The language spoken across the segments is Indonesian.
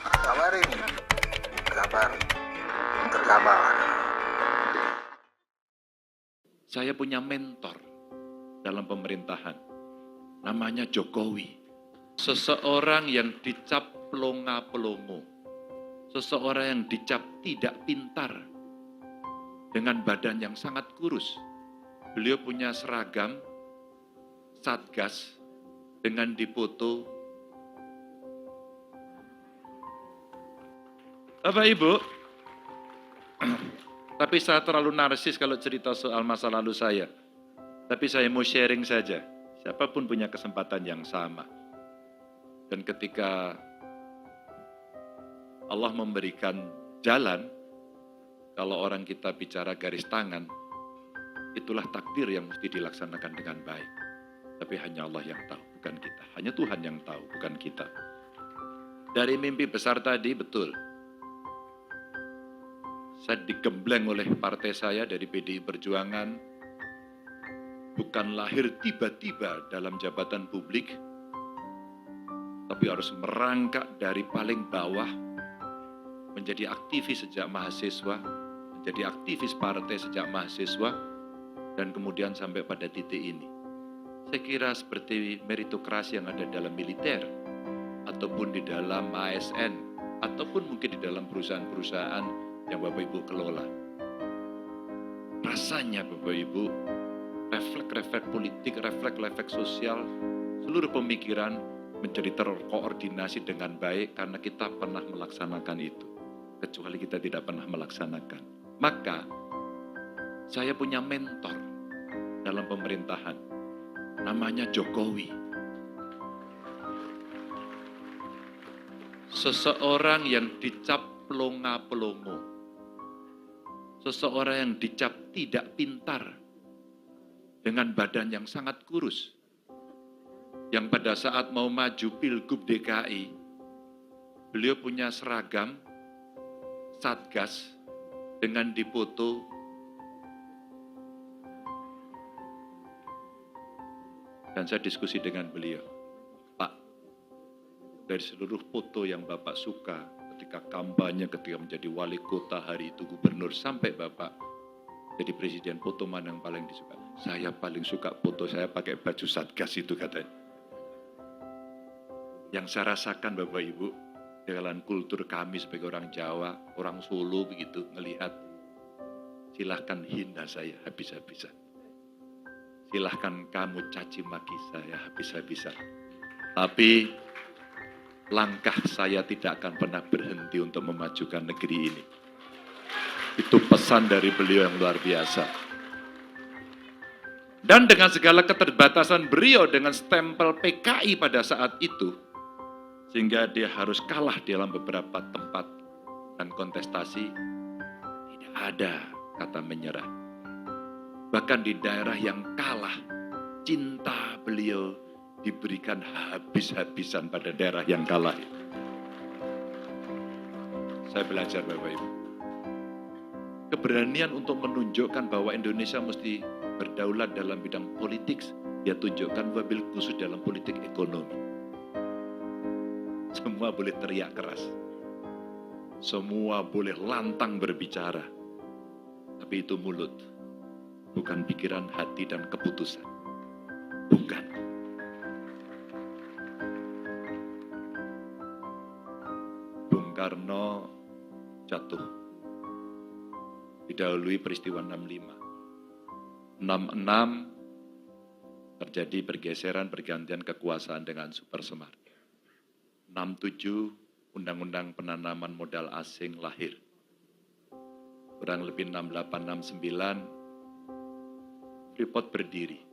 Kabar ini, kabar terkabar. Saya punya mentor dalam pemerintahan, namanya Jokowi. Seseorang yang dicap pelongo, seseorang yang dicap tidak pintar, dengan badan yang sangat kurus. Beliau punya seragam Satgas dengan dipoto. Bapak Ibu, tapi saya terlalu narsis kalau cerita soal masa lalu saya. Tapi saya mau sharing saja. Siapapun punya kesempatan yang sama. Dan ketika Allah memberikan jalan, kalau orang kita bicara garis tangan, itulah takdir yang mesti dilaksanakan dengan baik. Tapi hanya Allah yang tahu, bukan kita. Hanya Tuhan yang tahu, bukan kita. Dari mimpi besar tadi, betul. Saya digembleng oleh partai saya dari PDI Perjuangan, bukan lahir tiba-tiba dalam jabatan publik, tapi harus merangkak dari paling bawah, menjadi aktivis sejak mahasiswa, menjadi aktivis partai sejak mahasiswa, dan kemudian sampai pada titik ini. Saya kira seperti meritokrasi yang ada dalam militer, ataupun di dalam ASN, ataupun mungkin di dalam perusahaan-perusahaan yang Bapak Ibu kelola. Rasanya Bapak Ibu, refleks-refleks politik, refleks-refleks sosial, seluruh pemikiran menjadi terkoordinasi dengan baik karena kita pernah melaksanakan itu. Kecuali kita tidak pernah melaksanakan. Maka, saya punya mentor dalam pemerintahan, namanya Jokowi. Seseorang yang dicap pelongo, seseorang yang dicap tidak pintar, dengan badan yang sangat kurus, yang pada saat mau maju Pilgub DKI, beliau punya seragam Satgas dengan dipoto. Dan saya diskusi dengan beliau, Pak, dari seluruh foto yang Bapak suka, ketika kampanye, ketika menjadi wali kota, hari itu gubernur, sampai Bapak jadi presiden, foto mana yang paling disuka? Saya paling suka foto saya pakai baju Satgas itu, katanya. Yang saya rasakan Bapak Ibu, dalam kultur kami sebagai orang Jawa, orang Solo begitu, melihat, silahkan hina saya habis-habisan. Silahkan kamu caci maki saya habis-habisan. Tapi langkah saya tidak akan pernah berhenti untuk memajukan negeri ini. Itu pesan dari beliau yang luar biasa. Dan dengan segala keterbatasan beliau dengan stempel PKI pada saat itu, sehingga dia harus kalah dalam beberapa tempat dan kontestasi, tidak ada kata menyerah. Bahkan di daerah yang kalah, cinta beliau diberikan habis-habisan pada daerah yang kalah. Saya belajar Bapak Ibu. Keberanian untuk menunjukkan bahwa Indonesia mesti berdaulat dalam bidang politik, dia tunjukkan wabil khusus dalam politik ekonomi. Semua boleh teriak keras. Semua boleh lantang berbicara. Tapi itu mulut. Bukan pikiran, hati, dan keputusan. Bukan. Bung Karno jatuh. Didahului peristiwa 65. 66 terjadi pergeseran pergantian kekuasaan dengan Super Semar. 67 Undang-Undang Penanaman Modal Asing lahir. Kurang lebih 68, 69 Freeport berdiri.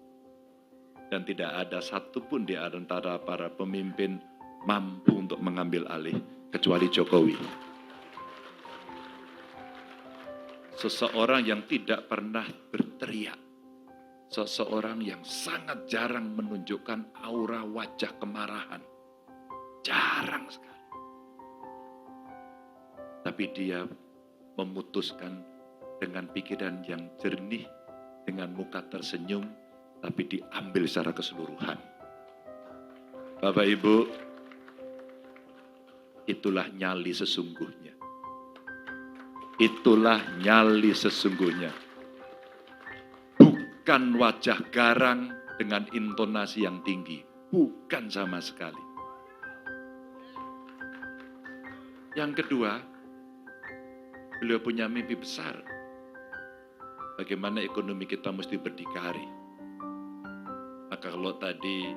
Dan tidak ada satupun di antara para pemimpin mampu untuk mengambil alih kecuali Jokowi. Seseorang yang tidak pernah berteriak. Seseorang yang sangat jarang menunjukkan aura wajah kemarahan. Jarang sekali. Tapi dia memutuskan dengan pikiran yang jernih, dengan muka tersenyum, tapi diambil secara keseluruhan. Bapak Ibu, itulah nyali sesungguhnya. Itulah nyali sesungguhnya. Bukan wajah garang dengan intonasi yang tinggi. Bukan sama sekali. Yang kedua, beliau punya mimpi besar. Bagaimana ekonomi kita mesti berdikari. Maka kalau tadi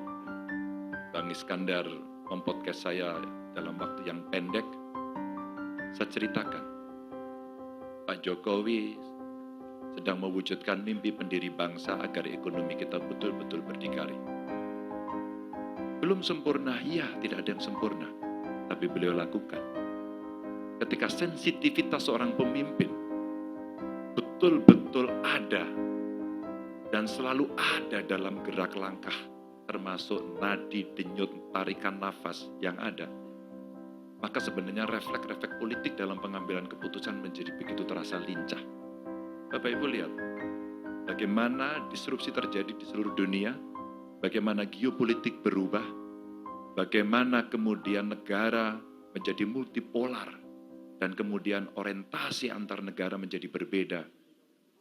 Bang Iskandar mempodcast saya dalam waktu yang pendek, saya ceritakan, Pak Jokowi sedang mewujudkan mimpi pendiri bangsa agar ekonomi kita betul-betul berdikari. Belum sempurna, ya tidak ada yang sempurna, tapi beliau lakukan. Ketika sensitivitas seorang pemimpin betul-betul ada dan selalu ada dalam gerak langkah, termasuk nadi, denyut, tarikan nafas yang ada, maka sebenarnya refleks-refleks politik dalam pengambilan keputusan menjadi begitu terasa lincah. Bapak Ibu lihat, bagaimana disrupsi terjadi di seluruh dunia, bagaimana geopolitik berubah, bagaimana kemudian negara menjadi multipolar, dan kemudian orientasi antar negara menjadi berbeda.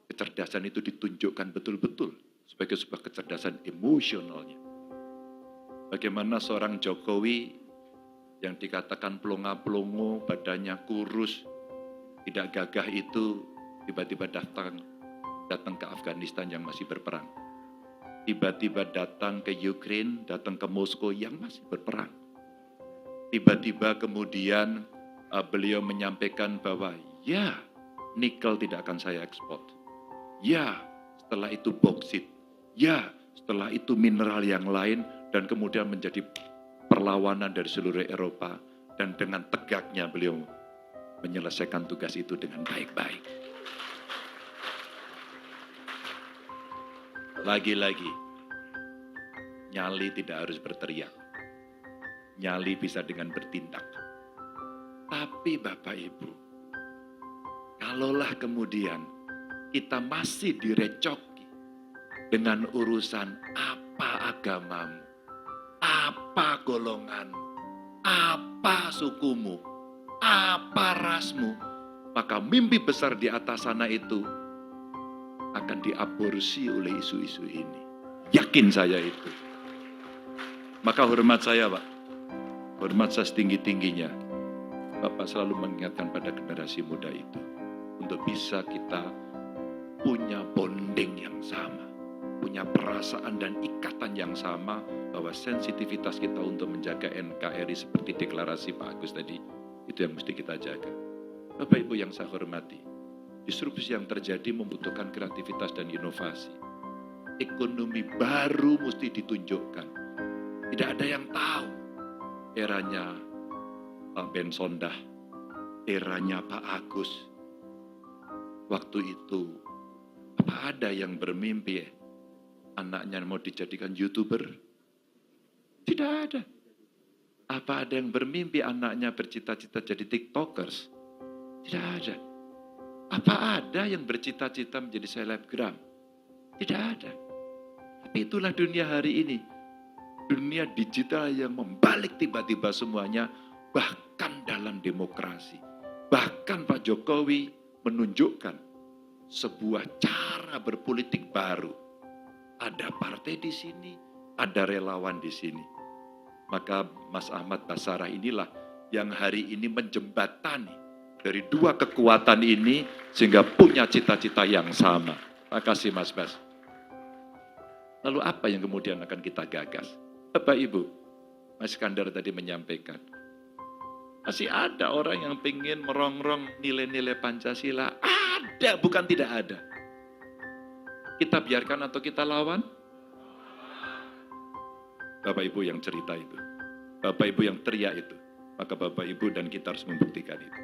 Kecerdasan itu ditunjukkan betul-betul sebagai sebuah kecerdasan emosionalnya. Bagaimana seorang Jokowi yang dikatakan pelongo-pelongo, badannya kurus, tidak gagah itu, tiba-tiba datang ke Afghanistan yang masih berperang. Tiba-tiba datang ke Ukraine, datang ke Moskow yang masih berperang. Tiba-tiba kemudian beliau menyampaikan bahwa ya, nikel tidak akan saya ekspor. Ya, setelah itu boksit. Ya, setelah itu mineral yang lain, dan kemudian menjadi perlawanan dari seluruh Eropa. Dan dengan tegaknya beliau menyelesaikan tugas itu dengan baik-baik. Lagi-lagi, nyali tidak harus berteriak. Nyali bisa dengan bertindak. Tapi Bapak Ibu, kalaulah kemudian kita masih direcoki dengan urusan apa agamamu, apa golongan, apa sukumu, apa rasmu, maka mimpi besar di atas sana itu akan diaborsi oleh isu-isu ini. Yakin saya itu. Maka hormat saya Pak, hormat saya setinggi-tingginya. Bapak selalu mengingatkan pada generasi muda itu untuk bisa kita punya bonding yang sama, punya perasaan dan ikatan yang sama, bahwa sensitivitas kita untuk menjaga NKRI seperti deklarasi Pak Agus tadi, itu yang mesti kita jaga. Bapak Ibu yang saya hormati, disrupsi yang terjadi membutuhkan kreativitas dan inovasi. Ekonomi baru mesti ditunjukkan. Tidak ada yang tahu eranya Pak Ben Sondah, eranya Pak Agus. Waktu itu, apa ada yang bermimpi anaknya mau dijadikan YouTuber? Tidak ada. Apa ada yang bermimpi anaknya bercita-cita jadi TikTokers? Tidak ada. Apa ada yang bercita-cita menjadi selebgram? Tidak ada. Tapi itulah dunia hari ini. Dunia digital yang membalik tiba-tiba semuanya, bahkan dalam demokrasi. Bahkan Pak Jokowi menunjukkan sebuah cara berpolitik baru. Ada partai di sini, ada relawan di sini. Maka Mas Ahmad Basarah inilah yang hari ini menjembatani dari dua kekuatan ini sehingga punya cita-cita yang sama. Terima kasih Mas Bas. Lalu apa yang kemudian akan kita gagas? Bapak Ibu, Mas Iskandar tadi menyampaikan, masih ada orang yang ingin merongrong nilai-nilai Pancasila. Ada, bukan tidak ada. Kita biarkan atau kita lawan? Bapak Ibu yang cerita itu, Bapak Ibu yang teriak itu, maka Bapak Ibu dan kita harus membuktikan itu.